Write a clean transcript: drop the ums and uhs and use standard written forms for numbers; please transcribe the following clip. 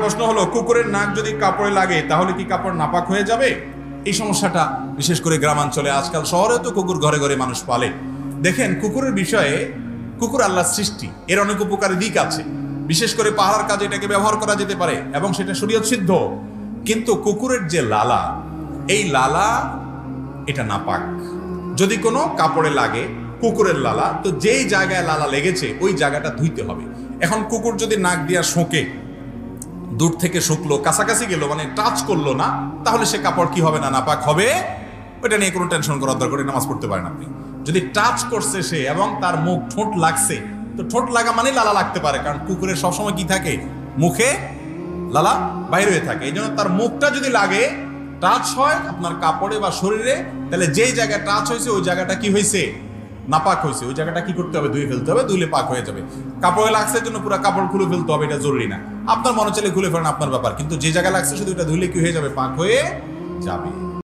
প্রশ্ন হলো, কুকুরের নাক যদি কাপড়ে লাগে তাহলে কি কাপড় নাপাক হয়ে যাবে? এই সমস্যাটা বিশেষ করে গ্রামাঞ্চলে, আজকাল শহরেও তো কুকুর ঘরে ঘরে মানুষ পালে। দেখেন, কুকুরের বিষয়ে, কুকুর আল্লাহর সৃষ্টি, এর অনেক উপকারী দিক আছে। বিশেষ করে পাহারার কাজে এটাকে ব্যবহার করা যেতে পারে এবং সেটা শরীয়ত সিদ্ধ। কিন্তু কুকুরের যে লালা, এই লালা এটা নাপাক। যদি কোনো কাপড়ে লাগে কুকুরের লালা, তো যেই জায়গায় লালা লেগেছে ওই জায়গাটা ধুইতে হবে। এখন কুকুর যদি নাক দিয়া শোকে, দূর থেকে শুকলো, কাছাকাছি গেল, মানে টাচ করলো না, তাহলে সে কাপড় কি হবে না, নাপাক হবে। ওইটা নিয়ে কোনো টেনশন করার দরকার নেই, নামাজ পড়তে পারেন আপনি। যদি টাচ করছে সে এবং তার মুখ ঠোঁট লাগছে, তো ঠোঁট লাগা মানে লালা লাগতে পারে, কারণ কুকুরের সবসময় কি থাকে, মুখে লালা বাইরে হয়ে থাকে। এই জন্য তার মুখটা যদি লাগে, টাচ হয় আপনার কাপড়ে বা শরীরে, তাহলে যেই জায়গায় টাচ হয়েছে ওই জায়গাটা কি হয়েছে, নাপাক হয়েছে। ওই জায়গাটা কি করতে হবে, ধুয়ে ফেলতে হবে, ধুলে পাক হয়ে যাবে। কাপড়ে লাগছে জন্য পুরো কাপড় খুলে ফেলতে হবে, এটা জরুরি না। আপনার মনে চাইলে খুলে ফেলেন, আপনার ব্যাপার। কিন্তু যে জায়গায় লাগছে শুধু এটা ধুলে কি হয়ে যাবে, পাক হয়ে যাবে।